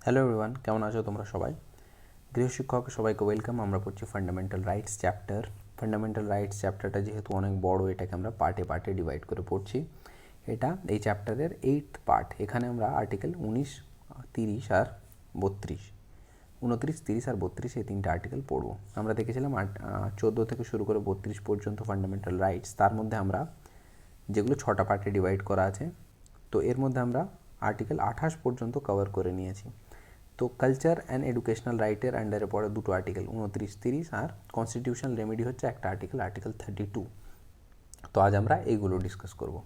Hello everyone, কেমন আছো তোমরা সবাই? গৃহশিক্ষক সবাইকে ওয়েলকাম। আমরা পড়ছি fundamental rights chapter. Fundamental rights চ্যাপ্টারটা যেহেতু অনেক বড়, এটাকে আমরা পার্টে পার্টে ডিভাইড করে পড়ছি। এটা এই চ্যাপ্টারের 8th পার্ট। এখানে আমরা আর্টিকেল 19, 30 আর 32, 29, 30 আর 32 এই তিনটে আর্টিকেল পড়বো। আমরা দেখেছিলাম 14 থেকে শুরু করে 32 পর্যন্ত ফান্ডামেন্টাল রাইটস। তার মধ্যে আমরা যেগুলো 6টা পার্টে ডিভাইড করা আছে, তো এর মধ্যে আমরা আর্টিকেল 28 পর্যন্ত কভার করে নিয়েছি। তো কালচার অ্যান্ড এডুকেশনাল রাইটের আন্ডারে পড়ে দুটো আর্টিকেল 29, 30 আর কনস্টিটিউশনাল রেমেডি হচ্ছে একটা আর্টিকেল, আর্টিকেল 32। তো আজ আমরা এইগুলো ডিসকাস করব।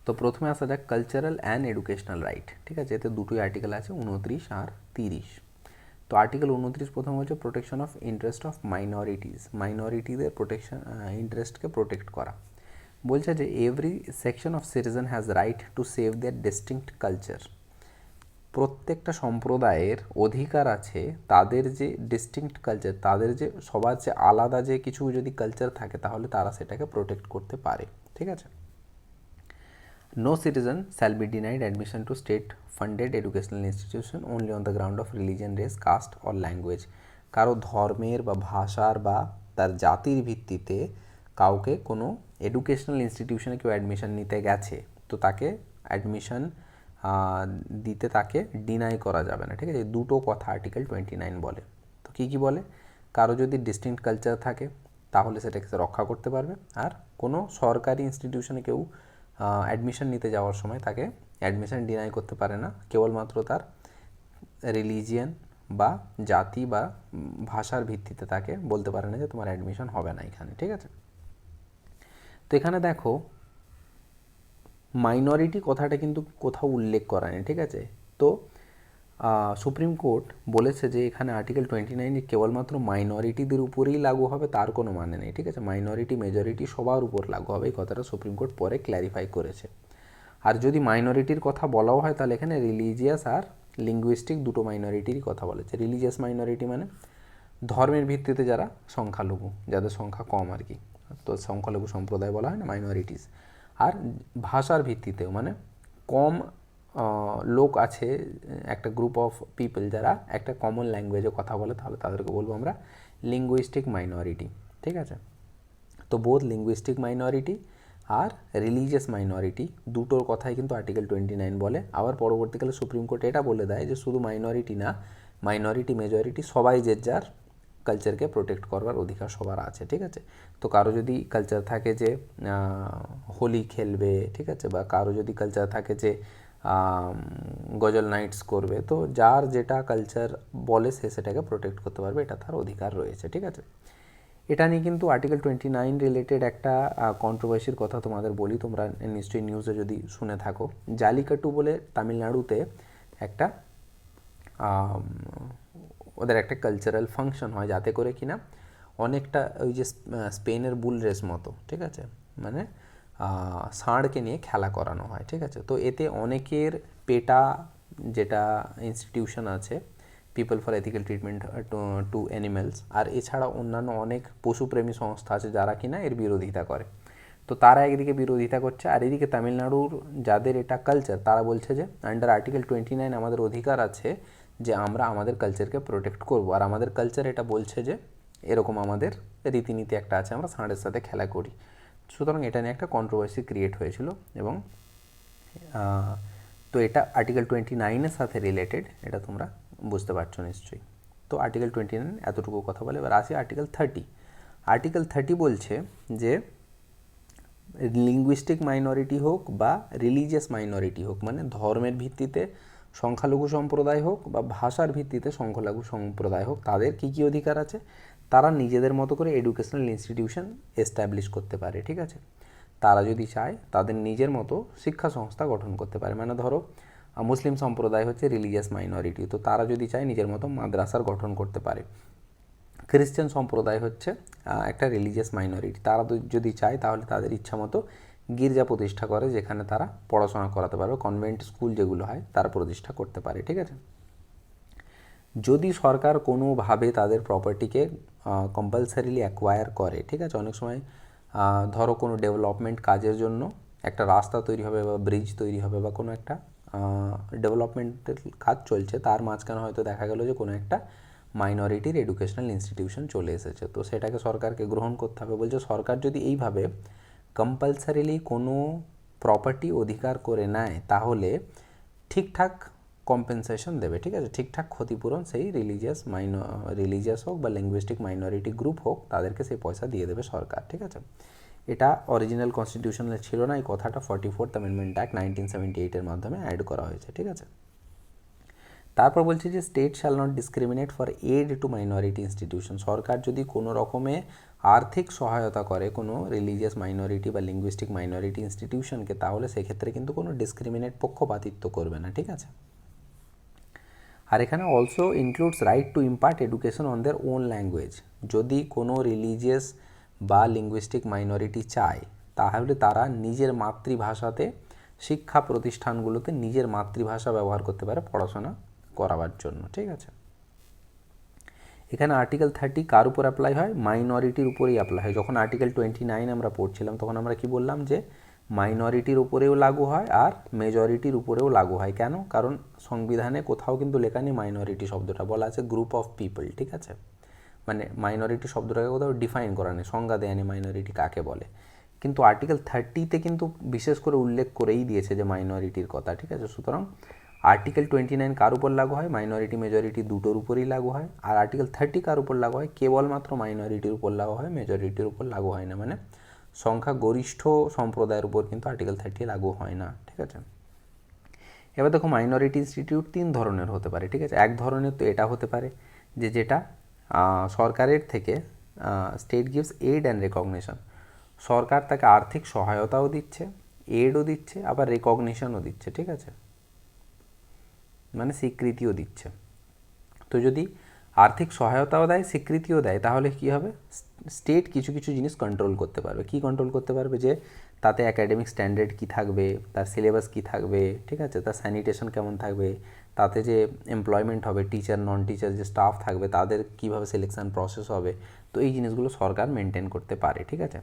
তো প্রথমে আসা যাক কালচারাল অ্যান্ড এডুকেশনাল রাইট। ঠিক আছে, এতে দুটোই আর্টিকেল আছে, 29 আর 30। তো আর্টিকেল 29 প্রথম হচ্ছে protection of interest of minorities. মাইনরিটিদের প্রোটেকশন, ইন্টারেস্টকে প্রোটেক্ট করা। বলছে যে every section of citizen has right to save their distinct culture. প্রত্যেকটা সম্প্রদায়ের অধিকার আছে তাদের যে ডিস্টিংক্ট কালচার, তাদের যে সবার যে আলাদা যে কিছু যদি কালচার থাকে তাহলে তারা সেটাকে প্রোটেক্ট করতে পারে। ঠিক আছে। No citizen shall be denied admission to state funded educational institution only on the ground of religion, race, caste or language. কারো ধর্মের বা ভাষার বা তার জাতির ভিত্তিতে কাউকে কোনো এডুকেশনাল ইনস্টিটিউশনে কেউ অ্যাডমিশন নিতে গেছে, তো তাকে অ্যাডমিশন দিতে তাকে ডিনাই করা যাবে না। ঠিক আছে, দুটো কথা আর্টিকেল 29 বলে। তো কী কী বলে? কারো যদি ডিস্টিংক্ট কালচার থাকে তাহলে সেটাকে রক্ষা করতে পারবে, আর কোনো সরকারি ইনস্টিটিউশনে কেউ অ্যাডমিশন নিতে যাওয়ার সময় তাকে অ্যাডমিশন ডিনাই করতে পারে না, কেবলমাত্র তার রিলিজিয়ান বা জাতি বা ভাষার ভিত্তিতে তাকে বলতে পারে না যে তোমার অ্যাডমিশন হবে না এখানে। ঠিক আছে। তো এখানে দেখো মাইনরিটি কথাটা কিন্তু কোথাও উল্লেখ করা নেই। ঠিক আছে। তো সুপ্রিম কোর্ট বলেছে যে এখানে আর্টিকেল 29 কেবলমাত্র মাইনরিটিদের উপরেই লাগু হবে, তার কোনো মানে নেই। ঠিক আছে, মাইনরিটি মেজরিটি সবার উপর লাগু হবে, এই কথাটা সুপ্রিম কোর্ট পরে ক্ল্যারিফাই করেছে। আর যদি মাইনরিটির কথা বলাও হয় তাহলে এখানে রিলিজিয়াস আর লিঙ্গুইস্টিক দুটো মাইনরিটিরই কথা বলেছে। রিলিজিয়াস মাইনরিটি মানে ধর্মের ভিত্তিতে যারা সংখ্যালঘু, যাদের সংখ্যা কম আর কি, তো সংখ্যালঘু সম্প্রদায় বলা হয় না, মাইনরিটিস। আর ভাষার ভিত্তিতেও মানে কম লোক আছে, একটা গ্রুপ অফ পিপল যারা একটা কমন ল্যাঙ্গুয়েজে কথা বলে, তাহলে তাদেরকে বলবো আমরা লিঙ্গুইস্টিক মাইনরিটি। ঠিক আছে। তো বোধ লিঙ্গুইস্টিক মাইনরিটি আর রিলিজিয়াস মাইনরিটি দুটোর কথাই কিন্তু আর্টিকেল 29 বলে। আবার পরবর্তীকালে সুপ্রিম কোর্ট এটা বলে দেয় যে শুধু মাইনরিটি না, মাইনরিটি মেজরিটি সবাই যে যার কালচারকে প্রোটেক্ট করবার অধিকার সবার আছে। ঠিক আছে। তো কারো যদি কালচার থাকে যে হোলি খেলবে, ঠিক আছে, বা কারো যদি কালচার থাকে যে গজল নাইটস করবে, তো যার যেটা কালচার বলে সে সেটাকে প্রোটেক্ট করতে পারবে, এটা তার অধিকার রয়েছে। ঠিক আছে। এটা নিয়ে কিন্তু আর্টিকেল 29 রিলেটেড একটা কন্ট্রোভার্সির কথা তোমাদের বলি, তোমরা নিশ্চয়ই নিউজে যদি শুনে থাকো। জালিকাটু বলে তামিলনাড়ুতে একটা ওদের একটা কালচারাল ফাংশন হয়, যাতে করে কিনা অনেকটা ওই যে স্পেনের বুল রেস মতো, ঠিক আছে, মানে ষাঁড়কে নিয়ে খেলা করানো হয়। ঠিক আছে। তো এতে অনেকের পেটা যেটা ইনস্টিটিউশন আছে, people for ethical treatment to animals, আর এছাড়া অন্যান্য অনেক পশুপ্রেমী সংস্থা আছে যারা কিনা এর বিরোধিতা করে। তো তারা একদিকে বিরোধিতা করছে, আর এদিকে তামিলনাড়ুর যাদের এটা কালচার তারা বলছে যে আন্ডার আর্টিকেল 29 আমাদের অধিকার আছে যে আমরা আমাদের কালচারকে প্রোটেক্ট করব, আর আমাদের কালচার এটা বলছে যে এরকম আমাদের রীতিনীতি একটা আছে, আমরা ষাঁড়ের সাথে খেলা করি। সুতরাং এটা নিয়ে একটা কন্ট্রোভার্সি ক্রিয়েট হয়েছিল, এবং তো এটা আর্টিকেল 29 সাথে রিলেটেড, এটা তোমরা বুঝতে পারছো নিশ্চয়ই। তো আর্টিকেল 29 এতটুকু কথা বলে। এবার আসি আর্টিকেল 30। আর্টিকেল 30 বলছে যে লিঙ্গুইস্টিক মাইনরিটি হোক বা রিলিজিয়াস মাইনরিটি হোক, মানে ধর্মের ভিত্তিতে সংখ্যালঘু সম্প্রদায় হোক বা ভাষার ভিত্তিতে সংখ্যালঘু সম্প্রদায় হোক, তাদের কী কী অধিকার আছে? তারা নিজেদের মতো করে এডুকেশনাল ইনস্টিটিউশন এস্টাবলিশ করতে পারে। ঠিক আছে। তারা যদি চায় তাদের নিজের মতো শিক্ষা সংস্থা গঠন করতে পারে। মানে ধরো মুসলিম সম্প্রদায় হচ্ছে রিলিজিয়াস মাইনরিটি, তো তারা যদি চায় নিজের মতো মাদ্রাসার গঠন করতে পারে। খ্রিশ্চান সম্প্রদায় হচ্ছে একটা রিলিজিয়াস মাইনরিটি, তারা যদি চায় তাহলে তাদের ইচ্ছা মতো গির্জা প্রতিষ্ঠা করে, যেখানে তারা পড়াশোনা করাতে পারবে, কনভেন্ট স্কুল যেগুলো হয় তারা প্রতিষ্ঠা করতে পারে। ঠিক আছে। যদি সরকার কোনোভাবে তাদের প্রপার্টিকে কম্পালসারিলি অ্যাকোয়ার করে, ঠিক আছে, অনেক সময় ধরো কোনো ডেভেলপমেন্ট কাজের জন্য একটা রাস্তা তৈরি হবে বা ব্রিজ তৈরি হবে বা কোনো একটা ডেভেলপমেন্টের কাজ চলছে, তার মাঝখানে হয়তো দেখা গেল যে কোনো একটা মাইনরিটির এডুকেশনাল ইনস্টিটিউশন চলে এসেছে, তো সেটাকে সরকারকে গ্রহণ করতে হবে। বলছে সরকার যদি এইভাবে কম্পালসারিলি কোনো প্রপার্টি অধিকার করে নেয় তাহলে ঠিকঠাক কম্পেনসেশন দেবে, ঠিক আছে, ঠিকঠাক ক্ষতিপূরণ সেই রিলিজিয়াস হোক বা লিঙ্গুইস্টিক মাইনরিটি গ্রুপ হোক, তাদেরকে সেই পয়সা দিয়ে দেবে সরকার, ঠিক আছে। এটা অরিজিনাল কনস্টিটিউশনে ছিল না, এই কথাটা 44th অ্যামেন্ডমেন্ট অ্যাক্ট 1978-এর মাধ্যমে অ্যাড করা হয়েছে, ঠিক আছে। তারপর বলছে যে state shall not discriminate for aid to minority institution. সরকার যদি কোনো রকমে আর্থিক সহায়তা করে কোনো রিলিজিয়াস মাইনরিটি বা লিঙ্গুইস্টিক মাইনরিটি ইনস্টিটিউশনকে, তাহলে সেক্ষেত্রে কিন্তু কোনো ডিসক্রিমিনেট পক্ষপাতিত্ব করবে না, ঠিক আছে। আর এখানে also includes right two impart education on their own language. যদি কোনো রিলিজিয়াস বা লিঙ্গুইস্টিক মাইনরিটি চায় তাহলে তারা নিজের মাতৃভাষাতে শিক্ষা প্রতিষ্ঠানগুলোতে নিজের মাতৃভাষা ব্যবহার করতে পারে পড়াশোনা করাবার জন্য, ঠিক আছে। এখানে আর্টিকেল 30 কার উপর অ্যাপ্লাই হয়? মাইনরিটির উপরেই অ্যাপ্লাই হয়। যখন আর্টিকেল 29 আমরা পড়ছিলাম তখন আমরা কি বললাম যে মাইনরিটির উপরেও লাগু হয় আর মেজরিটির উপরেও লাগু হয়। কেন? কারণ সংবিধানে কোথাও কিন্তু লেখা নেই মাইনরিটি শব্দটা, বলা আছে গ্রুপ অফ পিপল, ঠিক আছে। মানে মাইনরিটি শব্দটাকে কোথাও ডিফাইন করা নেই, সংজ্ঞা দেয়নি মাইনরিটি কাকে বলে। কিন্তু আর্টিকেল 30-তে কিন্তু বিশেষ করে উল্লেখ করেই দিয়েছে যে মাইনরিটির কথা, ঠিক আছে। সুতরাং আর্টিকেল 29 কার উপর লাগু হয়? মাইনরিটি মেজরিটি দুটোর উপরেই লাগু হয়। আর আর্টিকেল 30 কার উপর লাগু হয়? কেবলমাত্র মাইনরিটির উপর লাগু হয়, মেজরিটির উপর লাগু হয় না। মানে সংখ্যাগরিষ্ঠ সম্প্রদায়ের উপর কিন্তু আর্টিকেল 30 লাগু হয় না, ঠিক আছে। এবার দেখো মাইনরিটি ইনস্টিটিউট 3 ধরনের হতে পারে, ঠিক আছে। এক ধরনের তো এটা হতে পারে যে যেটা সরকারের থেকে state gives aid and recognition, সরকার তাকে আর্থিক সহায়তাও দিচ্ছে, এডও দিচ্ছে, আবার রেকগনিশনও দিচ্ছে, ঠিক আছে, মানে স্বীকৃতিও দিচ্ছে। তো যদি আর্থিক সহায়তাও দেয়, স্বীকৃতিও দেয়, তাহলে কি হবে? স্টেট কিছু কিছু জিনিস কন্ট্রোল করতে পারবে। কি কন্ট্রোল করতে পারবে? যে তাতে অ্যাকাডেমিক স্ট্যান্ডার্ড কী থাকবে, তার সিলেবাস কী থাকবে, ঠিক আছে, তার স্যানিটেশন কেমন থাকবে, তাতে যে এমপ্লয়মেন্ট হবে, টিচার নন টিচার যে স্টাফ থাকবে তাদের কীভাবে সিলেকশন প্রসেস হবে, তো এই জিনিসগুলো সরকার মেনটেন করতে পারে, ঠিক আছে।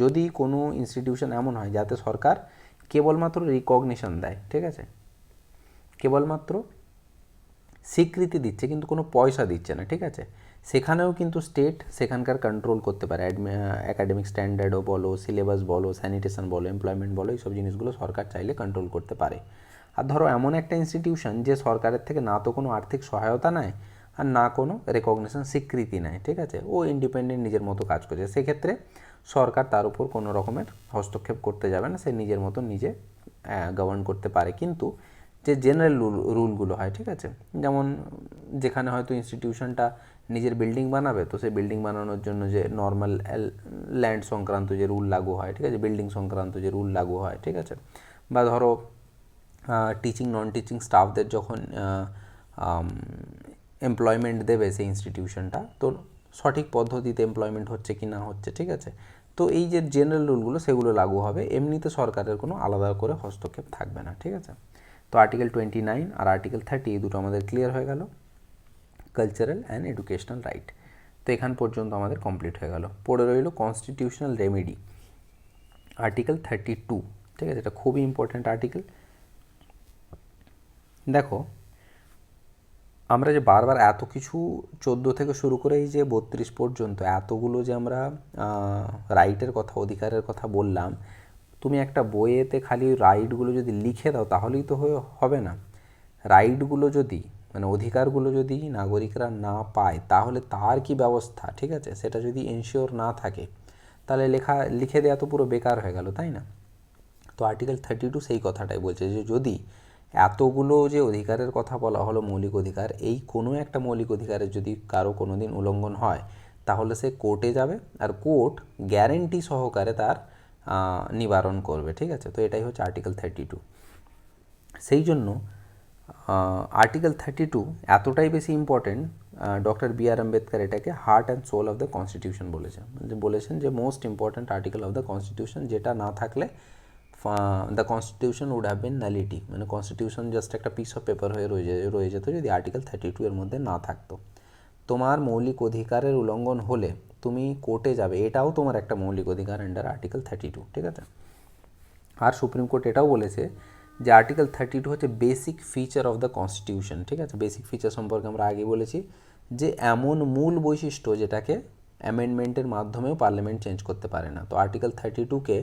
যদি কোনো ইনস্টিটিউশন এমন হয় যাতে সরকার কেবলমাত্র রিকগনিশন দেয়, ঠিক আছে, কেবলমাত্র স্বীকৃতি দিচ্ছে কিন্তু কোনো পয়সা দিচ্ছে না, ঠিক আছে, সেখানেও কিন্তু স্টেট সেখানকার কন্ট্রোল করতে পারে। অ্যাকাডেমিক স্ট্যান্ডার্ডও বলো, সিলেবাস বলো, স্যানিটেশন বলো, এমপ্লয়মেন্ট বলো, এইসব জিনিসগুলো সরকার চাইলে কন্ট্রোল করতে পারে। আর ধরো এমন একটা ইনস্টিটিউশন যে সরকারের থেকে না তো কোনো আর্থিক সহায়তা নেয় আর না কোনো রেকগনিশন স্বীকৃতি নেয়, ঠিক আছে, ও ইন্ডিপেন্ডেন্ট নিজের মতো কাজ করছে, সেক্ষেত্রে সরকার তার উপর কোনো রকমের হস্তক্ষেপ করতে যাবে না, সে নিজের মতো নিজে গভর্ন করতে পারে। কিন্তু যে জেনারেল রুলগুলো হয়, ঠিক আছে, যেমন যেখানে হয়তো ইনস্টিটিউশনটা নিজের বিল্ডিং বানাবে, তো সেই বিল্ডিং বানানোর জন্য যে নর্মাল ল্যান্ড সংক্রান্ত যে রুল লাগু হয়, ঠিক আছে, বিল্ডিং সংক্রান্ত যে রুল লাগু হয়, ঠিক আছে, বা ধরো টিচিং নন টিচিং স্টাফদের যখন এমপ্লয়মেন্ট দেবে সেই ইনস্টিটিউশনটা, তো সঠিক পদ্ধতিতে এমপ্লয়মেন্ট হচ্ছে কি না হচ্ছে, ঠিক আছে, তো এই যে জেনারেল রুলগুলো সেগুলো লাগু হবে, এমনিতে সরকারের কোনো আলাদা করে হস্তক্ষেপ থাকবে না, ঠিক আছে। তো আর্টিকেল 29 আর আর্টিকেল 30 এই দুটো আমাদের ক্লিয়ার হয়ে গেল, কালচারাল অ্যান্ড এডুকেশনাল রাইট। তো এখান পর্যন্ত আমাদের কমপ্লিট হয়ে গেল। পড়ে রইল কনস্টিটিউশনাল রেমেডি, আর্টিকেল 32, ঠিক আছে, এটা খুবই ইম্পর্ট্যান্ট আর্টিকেল। দেখো আমরা যে বারবার এত কিছু 14 থেকে শুরু করে এই যে 32 পর্যন্ত এতগুলো যে আমরা রাইটের কথা, অধিকারের কথা বললাম, তুমি একটা বইয়েতে খালি রাইটগুলো যদি লিখে দাও তাহলেই তো হবে না। রাইটগুলো যদি মানে অধিকারগুলো যদি নাগরিকরা না পায় তাহলে তার কি ব্যবস্থা, ঠিক আছে, সেটা যদি এনশিওর না থাকে তাহলে লিখে দেওয়া তো পুরো বেকার হয়ে গেল, তাই না? তো আর্টিকেল 32 সেই কথাটাই বলছে যে যদি এতগুলো যে অধিকারের কথা বলা হলো মৌলিক অধিকার, এই কোনো একটা মৌলিক অধিকারের যদি কারো কোনো দিন উল্লঙ্ঘন হয় তাহলে সে কোর্টে যাবে আর কোর্ট গ্যারেন্টি সহকারে তার নিবারণ করবে, ঠিক আছে। তো এটাই হচ্ছে আর্টিকেল 32। সেই জন্য আর্টিকেল 32 এতটাই বেশি ইম্পর্টেন্ট, ডক্টর বি.আর. আম্বেদকর এটাকে heart and soul of the constitution বলেছেন যে most important article of the constitution, যেটা না থাকলে the constitution would have been nullity, মানে কনস্টিটিউশন জাস্ট একটা পিস অফ পেপার হয়ে রয়ে যেত যদি আর্টিকেল 32 এর মধ্যে না থাকতো। তোমার মৌলিক অধিকারের উল্লঙ্ঘন হলে তুমি কোর্টে যাবে, এটাও তোমার একটা মৌলিক অধিকার আন্ডার আর্টিকেল 32, ঠিক আছে। আর সুপ্রিম কোর্ট এটাও বলেছে যে আর্টিকেল 32 হচ্ছে basic feature of the constitution, ঠিক আছে। বেসিক ফিচার সম্পর্কে আমরা আগে বলেছি যে এমন মূল বৈশিষ্ট্য যেটাকে অ্যামেন্ডমেন্টের মাধ্যমেও পার্লামেন্ট চেঞ্জ করতে পারে না। তো আর্টিকেল 32কে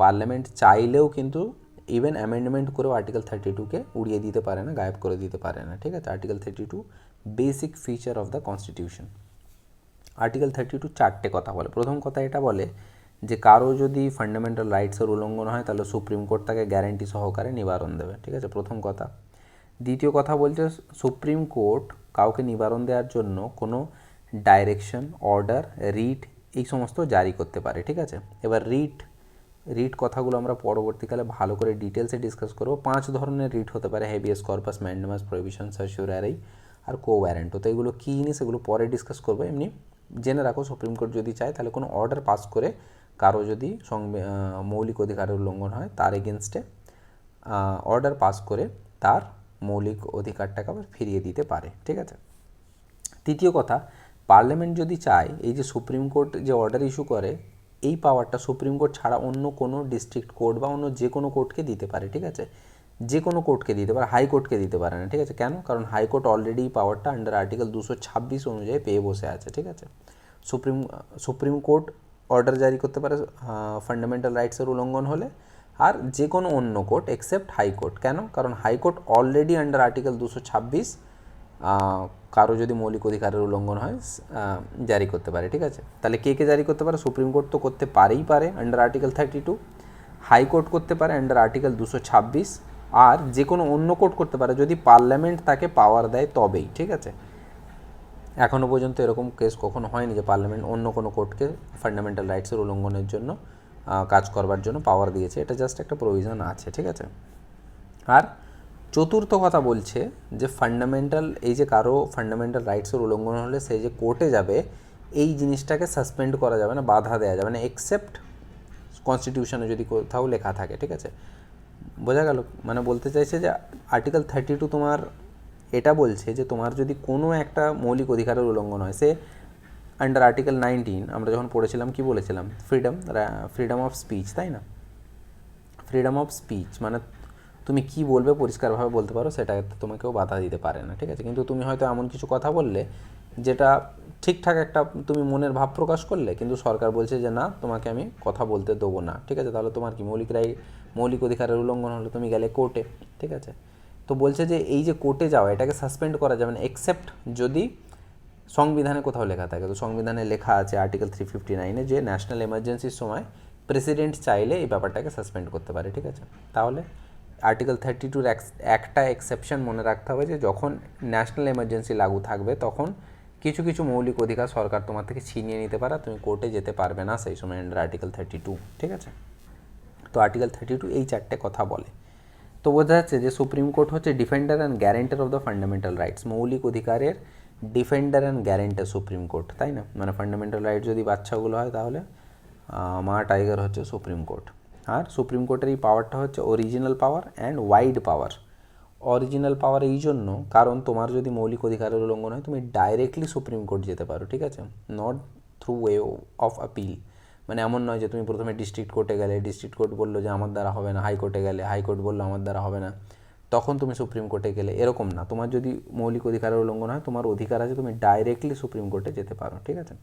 পার্লামেন্ট চাইলেও কিন্তু ইভেন অ্যামেন্ডমেন্ট করেও আর্টিকেল 32কে উড়িয়ে দিতে পারে না, গায়েব করে দিতে পারে না, ঠিক আছে। Article 32 basic feature of the constitution. Article 32 চারটে কথা বলে। প্রথম কথা এটা বলে যে কারো যদি ফান্ডামেন্টাল রাইটসের উল্লঙ্ঘন হয় তাহলে সুপ্রিম কোর্ট তাকে গ্যারান্টি সহকারে নিবারণ দেবে, ঠিক আছে, প্রথম কথা। দ্বিতীয় কথা বলছে সুপ্রিম কোর্ট কাউকে নিবারণ দেওয়ার জন্য কোনো ডাইরেকশন, অর্ডার, রিট এই সমস্ত জারি করতে পারে, ঠিক আছে। এবার রিট কথাগুলো আমরা পরবর্তীকালে ভালো করে ডিটেলসে ডিসকাস করবো। 5 ধরনের রিট হতে পারে: হেভিয়াস কর্পাস, ম্যান্ডামাস, প্রহিবিশন, সার্চিউরারি আর কো ওয়ারেন্ট। তো এগুলো কী জিনিস এগুলো পরে ডিসকাস করবো। এমনি জেনে রাখো সুপ্রিম কোর্ট যদি চায় তাহলে কোনো অর্ডার পাস করে কারো যদি মৌলিক অধিকারের উল্লঙ্ঘন হয় তার এগেনস্টে অর্ডার পাস করে তার মৌলিক অধিকারটাকে আবার ফিরিয়ে দিতে পারে, ঠিক আছে। তৃতীয় কথা, পার্লামেন্ট যদি চায় এই যে সুপ্রিম কোর্ট যে অর্ডার ইস্যু করে এই পাওয়ারটা সুপ্রিম কোর্ট ছাড়া অন্য কোনো ডিস্ট্রিক্ট কোর্ট বা অন্য যে কোনো কোর্টকে দিতে পারে, ঠিক আছে। যে কোনো কোর্টকে দিতে পারে, হাইকোর্টকে দিতে পারে না, ঠিক আছে। কেন? কারণ হাইকোর্ট অলরেডি পাওয়ারটা আন্ডার আর্টিকেল 226 অনুযায়ী পেয়ে বসে আছে, ঠিক আছে। সুপ্রিম কোর্ট অর্ডার জারি করতে পারে ফান্ডামেন্টাল রাইটসের উল্লঙ্ঘন হলে, আর যে কোনো অন্য কোর্ট এক্সেপ্ট হাইকোর্ট। কেন? কারণ হাইকোর্ট অলরেডি আন্ডার আর্টিকেল 226 কারো যদি মৌলিক অধিকারের উল্লঙ্ঘন হয় জারি করতে পারে, ঠিক আছে। তাহলে কে কে জারি করতে পারে? সুপ্রিম কোর্ট তো করতে পারেই পারে আন্ডার আর্টিকেল 32, হাইকোর্ট করতে পারে আন্ডার আর্টিকেল 226, আর যে কোনো অন্য কোর্ট করতে পারে যদি পার্লামেন্ট তাকে পাওয়ার দেয় তবেই, ঠিক আছে। এখনও পর্যন্ত এরকম কেস কখনো হয়নি যে পার্লামেন্ট অন্য কোনো কোর্টকে ফান্ডামেন্টাল রাইটসের উল্লঙ্ঘনের জন্য কাজ করবার জন্য পাওয়ার দিয়েছে। এটা জাস্ট একটা প্রভিশন আছে, ঠিক আছে। আর চতুর্থ কথা বলছে যে ফান্ডামেন্টাল এই যে কারো ফান্ডামেন্টাল রাইটসের উল্লঙ্ঘন হলে সে যে কোর্টে যাবে এই জিনিসটাকে সাসপেন্ড করা যাবে না, বাধা দেওয়া যাবে না, এক্সেপ্ট কনস্টিটিউশনে যদি কোথাও লেখা থাকে, ঠিক আছে। বোঝা গেল? মানে বলতে চাইছে যে আর্টিকেল 32 তোমার এটা বলছে যে তোমার যদি কোনো একটা মৌলিক অধিকারের উল্লঙ্ঘন হয়, সে আন্ডার আর্টিকেল 19 আমরা যখন পড়েছিলাম কি বলেছিলাম? ফ্রিডম অফ স্পিচ, তাই না? ফ্রিডম অফ স্পিচ মানে তুমি কি বলবে পরিষ্কারভাবে বলতে পারো, সেটাতে তোমাকেও বাধা দিতে পারে না, ঠিক আছে। কিন্তু তুমি হয়তো এমন কিছু কথা বললে যেটা ঠিকঠাক একটা তুমি মনের ভাব প্রকাশ করলে, কিন্তু সরকার বলছে যে না তোমাকে আমি কথা বলতে দেবো না, ঠিক আছে। তাহলে তোমার কি মৌলিক অধিকারের উল্লঙ্ঘন হলো, তুমি গেলে কোর্টে, ঠিক আছে। তো বলছে যে এই যে কোর্টে যাওয়া এটাকে সাসপেন্ড করা যাবে না এক্সেপ্ট যদি সংবিধানে কোথাও লেখা থাকে। তো সংবিধানে লেখা আছে আর্টিকেল 359-এ যে ন্যাশনাল এমার্জেন্সির সময় প্রেসিডেন্ট চাইলে এই ব্যাপারটাকে সাসপেন্ড করতে পারে, ঠিক আছে। তাহলে আর্টিকেল 32-র একটা এক্সেপশন মনে রাখতে হবে যে যখন ন্যাশনাল এমার্জেন্সি লাগু থাকবে তখন কিছু কিছু মৌলিক অধিকার সরকার তোমার থেকে ছিনিয়ে নিতে পারে, তুমি কোর্টে যেতে পারবে না সেই সময় আন্ডার আর্টিকেল 32, ঠিক আছে। তো আর্টিকেল 32 এই চারটে কথা বলে। তো বোঝা যাচ্ছে যে সুপ্রিম কোর্ট হচ্ছে defender and guarantor of the fundamental rights, মৌলিক অধিকারের defender and guarantor supreme court, তাই না? মানে ফান্ডামেন্টাল রাইটস যদি বাচ্চাগুলো হয় তাহলে মা টাইগার হচ্ছে সুপ্রিম কোর্ট। আর সুপ্রিম কোর্টের এই পাওয়ারটা হচ্ছে original power and wide power. Original পাওয়ার এই জন্য কারণ তোমার যদি মৌলিক অধিকারের উল্লঙ্ঘন হয় তুমি ডাইরেক্টলি সুপ্রিম কোর্ট যেতে পারো, ঠিক আছে, not through way of appeal. মানে এমন নয় যে তুমি প্রথমে ডিস্ট্রিক্ট কোর্টে গেলে, ডিস্ট্রিক্ট কোর্ট বললো যে আমার দ্বারা হবে না, হাইকোর্টে গেলে, হাইকোর্ট বললো আমার দ্বারা হবে না, তখন তুমি সুপ্রিম কোর্টে গেলে, এরকম না। তোমার যদি মৌলিক অধিকারের উল্লঙ্ঘন হয় তোমার অধিকার আছে তুমি ডাইরেক্টলি সুপ্রিম কোর্টে যেতে পারো, ঠিক আছে।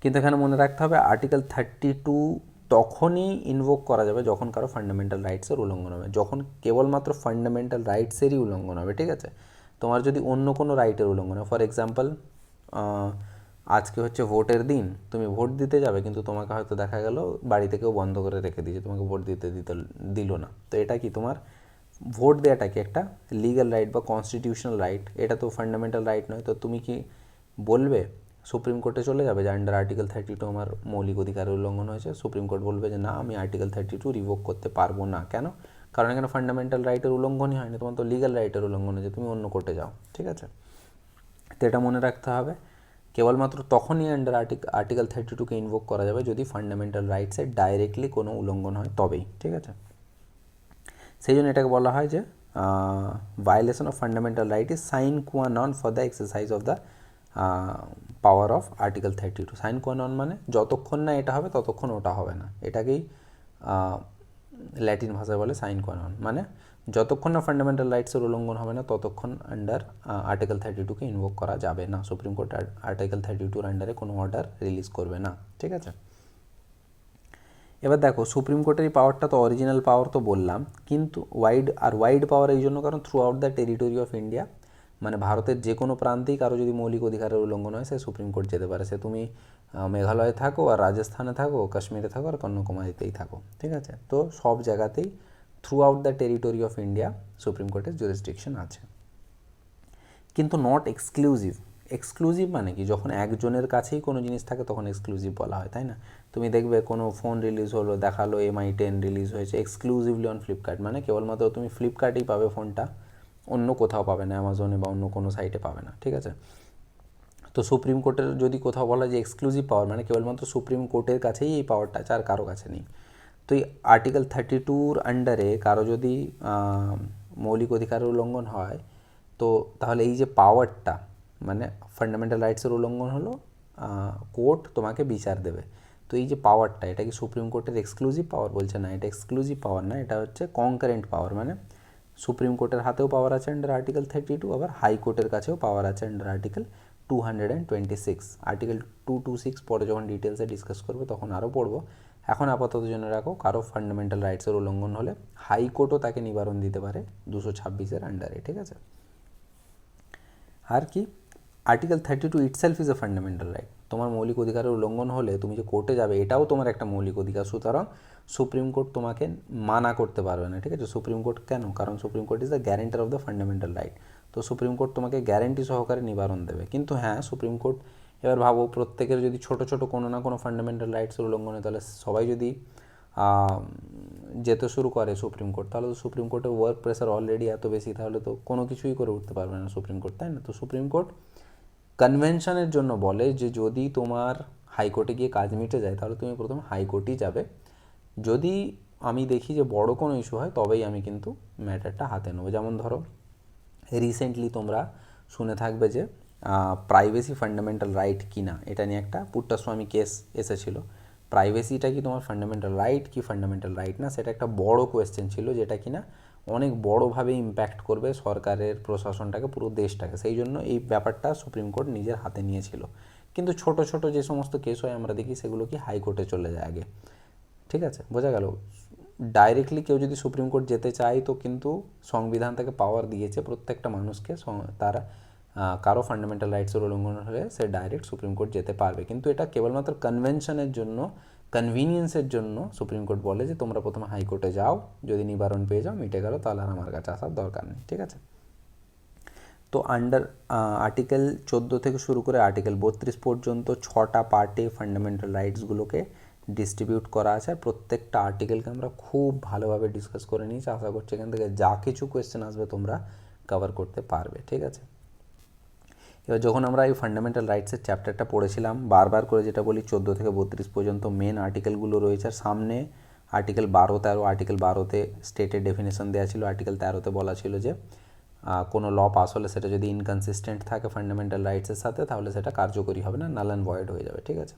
কিন্তু এখানে মনে রাখতে হবে আর্টিকেল 32 তখনই ইনভোক করা যাবে যখন কারো ফান্ডামেন্টাল রাইটসের উল্লঙ্ঘন হবে, যখন কেবলমাত্র ফান্ডামেন্টাল রাইটসেরই উল্লঙ্ঘন হবে, ঠিক আছে। তোমার যদি অন্য কোনো রাইটের উল্লঙ্ঘন হয়, ফর এক্সাম্পল আজকে হচ্ছে ভোটের দিন, তুমি ভোট দিতে যাবে কিন্তু তোমাকে হয়তো দেখা গেল বাড়ি থেকেও বন্ধ করে রেখে দিয়েছে, তোমাকে ভোট দিল না। তো এটা কি তোমার ভোট দেওয়াটা কি একটা লিগ্যাল রাইট বা কনস্টিটিউশনাল রাইট? এটা তো ফান্ডামেন্টাল রাইট নয়। তো তুমি কি বলবে সুপ্রিম কোর্টে চলে যাবে যে আন্ডার আর্টিকেল 32 আমার মৌলিক অধিকারের উল্লঙ্ঘন হয়েছে? সুপ্রিম কোর্ট বলবে যে না আমি আর্টিকেল 32 রিভোক করতে পারবো না। কেন? কারণ এখানে ফান্ডামেন্টাল রাইটের উল্লঙ্ঘনই হয়নি, তোমার তো লিগ্যাল রাইটের উল্লঙ্ঘন হয়েছে, তুমি অন্য কোর্টে যাও, ঠিক আছে। তো এটা মনে রাখতে হবে কেবলমাত্র তখনই আন্ডার আর্টিকেল 32কে ইনভোক করা যাবে যদি ফান্ডামেন্টাল রাইটসের ডাইরেক্টলি কোনো উল্লঙ্ঘন হয় তবেই, ঠিক আছে। সেই জন্য এটাকে বলা হয় যে violation of fundamental right is sine qua non for the exercise of the power of article 32। Sine qua non মানে যতক্ষণ না এটা হবে ততক্ষণ ওটা হবে না, এটাকেই ল্যাটিন ভাষায় বলে সাইন qua non, মানে যতক্ষণ না ফান্ডামেন্টাল রাইটসের উল্লঙ্ঘন হবে না ততক্ষণ আন্ডার আর্টিকেল 32কে ইনভোক করা যাবে না। সুপ্রিম কোর্ট আর্টিকেল 32 আন্ডারে কোনো অর্ডার রিলিজ করবে না, ঠিক আছে। এবার দেখো সুপ্রিম কোর্টের এই পাওয়ারটা তো অরিজিনাল পাওয়ার তো বললাম, কিন্তু ওয়াইড পাওয়ার এই জন্য কারণ through out the territory of India, মানে ভারতের যে কোনো প্রান্তেই কারো যদি মৌলিক অধিকারের উল্লঙ্ঘন হয় সে সুপ্রিম কোর্ট যেতে পারে। সে তুমি মেঘালয়ে থাকো আর রাজস্থানে থাকো, কাশ্মীরে থাকো আর কন্যাকুমারীতেই থাকো, ঠিক আছে। তো সব জায়গাতেই through out the territory of India supreme কোর্টের জুরিসডিকশন আছে, কিন্তু নট এক্সক্লুসিভ। এক্সক্লুসিভ মানে কি, যখন একজনের কাছেই কোনো জিনিস থাকে তখন এক্সক্লুসিভ বলা হয়, তাই না। তুমি দেখবে কোনো ফোন রিলিজ হলো, দেখালো MI 10 রিলিজ হয়েছে এক্সক্লুসিভলি অন ফ্লিপকার্ট, মানে কেবলমাত্র তুমি ফ্লিপকার্টেই পাবে ফোনটা, অন্য কোথাও পাবে না, অ্যামাজনে বা অন্য কোনো সাইটে পাবে না, ঠিক আছে। তো সুপ্রিম কোর্টের যদি কোথাও বলা যে এক্সক্লুসিভ পাওয়ার, মানে কেবলমাত্র সুপ্রিম কোর্টের কাছেই এই পাওয়ারটা আছে আর কারো কাছে নেই। তো এই আর্টিকেল 32-র আন্ডারে কারো যদি মৌলিক অধিকারের উল্লঙ্ঘন হয়, তো তাহলে এই যে পাওয়ারটা, মানে ফান্ডামেন্টাল রাইটসের উল্লঙ্ঘন হলো, কোর্ট তোমাকে বিচার দেবে। তো এই যে পাওয়ারটা, এটা কি সুপ্রিম কোর্টের এক্সক্লুসিভ পাওয়ার? বলছে না, এটা এক্সক্লুসিভ পাওয়ার না, এটা হচ্ছে কনকারেন্ট পাওয়ার। মানে সুপ্রিম কোর্টের হাতেও পাওয়ার আছে আন্ডার আর্টিকেল 32, আবার হাইকোর্টের কাছেও পাওয়ার আছে আন্ডার আর্টিকেল 226। আর্টিকেল 226 পরে যখন ডিটেলসে ডিসকাস করবো তখন আরও পড়বো। এখন আপাতত জেনে রাখো, কারো ফান্ডামেন্টাল রাইটসের উল্লঙ্ঘন হলে হাইকোর্টও তাকে নিবারণ দিতে পারে 226-এর আন্ডারে, ঠিক আছে। আর কি, article 32 itself is a fundamental right. তোমার মৌলিক অধিকারের উল্লঙ্ঘন হলে তুমি যে কোর্টে যাবে এটাও তোমার একটা মৌলিক অধিকার, সুতরাং সুপ্রিম কোর্ট তোমাকে মানা করতে পারবে না, ঠিক আছে। সুপ্রিম কোর্ট কেন? কারণ supreme court is the guarantor of the fundamental right. তো সুপ্রিম কোর্ট তোমাকে গ্যারেন্টি সহকারে নিবারণ দেবে। কিন্তু হ্যাঁ, সুপ্রিম কোর্ট, এবার ভাবো প্রত্যেকের যদি ছোটো ছোটো কোনো না কোনো ফান্ডামেন্টাল রাইটসের উল্লঙ্ঘন হয়, তাহলে সবাই যদি যেতে শুরু করে সুপ্রিম কোর্ট, তাহলে তো সুপ্রিম কোর্টের ওয়ার্ক প্রেশার অলরেডি এত বেশি, তাহলে তো কোনো কিছুই করে উঠতে পারবে না সুপ্রিম কোর্ট, তাই না। তো সুপ্রিম কোর্ট কনভেনশনের জন্য বলে যে যদি তোমার হাইকোর্টে গিয়ে কাজ মিটে যায় তাহলে তুমি প্রথম হাইকোর্টেই যাবে। যদি আমি দেখি যে বড় কোনো ইস্যু হয় তবেই আমি কিন্তু ম্যাটারটা হাতে নেবো। যেমন ধরো রিসেন্টলি তোমরা শুনে থাকবে যে প্রাইভেসি ফান্ডামেন্টাল রাইট কি না, এটা নিয়ে একটা পুট্টাস্বামী কেস এসেছিলো। প্রাইভেসিটা কি তোমার ফান্ডামেন্টাল রাইট কি ফান্ডামেন্টাল রাইট না, সেটা একটা বড় কোয়েশ্চেন ছিল, যেটা কিনা অনেক বড়োভাবে ইম্প্যাক্ট করবে সরকারের প্রশাসনটাকে, পুরো দেশটাকে। সেই জন্য এই ব্যাপারটা সুপ্রিম কোর্ট নিজের হাতে নিয়েছিল। কিন্তু ছোট ছোট যে সমস্ত কেস হয় আমরা দেখি সেগুলো কি হাইকোর্টে চলে যায় আগে, ঠিক আছে, বোঝা গেল। ডাইরেক্টলি কেউ যদি সুপ্রিম কোর্ট যেতে চায় তো কিন্তু সংবিধান থেকে পাওয়ার দিয়েছে প্রত্যেকটা মানুষকে, তারা কারো ফান্ডামেন্টাল রাইটসের উল্লঙ্ঘন হলে সে ডাইরেক্ট সুপ্রিম কোর্ট যেতে পারবে। কিন্তু এটা কেবলমাত্র কনভেনশনের জন্য, কনভিনিয়েন্সের জন্য সুপ্রিম কোর্ট বলে যে তোমরা প্রথমে হাইকোর্টে যাও, যদি নিবারণ পেয়ে যাও, মিটে গেল, তাহলে আর আমার কাছে আসার দরকার নেই, ঠিক আছে। তো আন্ডার আর্টিকেল 14 থেকে শুরু করে আর্টিকেল 32 পর্যন্ত 6টা পার্টে ফান্ডামেন্টাল রাইটসগুলোকে ডিস্ট্রিবিউট করা আছে। আর প্রত্যেকটা আর্টিকেলকে আমরা খুব ভালোভাবে ডিসকাস করে নিয়েছি। আশা করছি এখান থেকে যা কিছু কোয়েশ্চেন আসবে তোমরা কভার করতে পারবে, ঠিক আছে। এবার যখন আমরা এই ফান্ডামেন্টাল রাইটসের চ্যাপ্টারটা পড়েছিলাম, বারবার করে যেটা বলি 14 থেকে 32 পর্যন্ত মেন আর্টিকেলগুলো রয়েছে, আর সামনে আর্টিকেল 12-13, আর্টিকেল 12-তে স্টেটের ডেফিনেশন দেওয়া ছিল, আর্টিকেল 13-তে বলা ছিল যে কোনো ল পাস হলে সেটা যদি ইনকনসিস্টেন্ট থাকে ফান্ডামেন্টাল রাইটসের সাথে তাহলে সেটা কার্যকরী হবে না, নাল অ্যান্ড ভয়েড হয়ে যাবে, ঠিক আছে।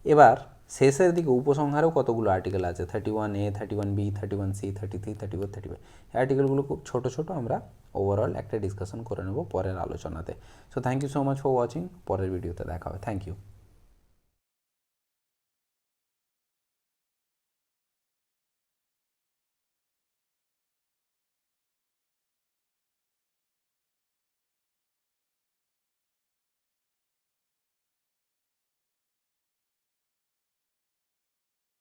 এবার শেষের দিকে উপসংহারেও কতগুলো আর্টিকেল আছে, 31A, 31B, 31C, 33, 34, 35। এই আর্টিকেলগুলো খুব ছোটো ছোটো, আমরা ওভারঅল একটা ডিসকাশন করে নেব পরের আলোচনাতে। So thank you so much for watching. পরের ভিডিওতে দেখা হবে। Thank you.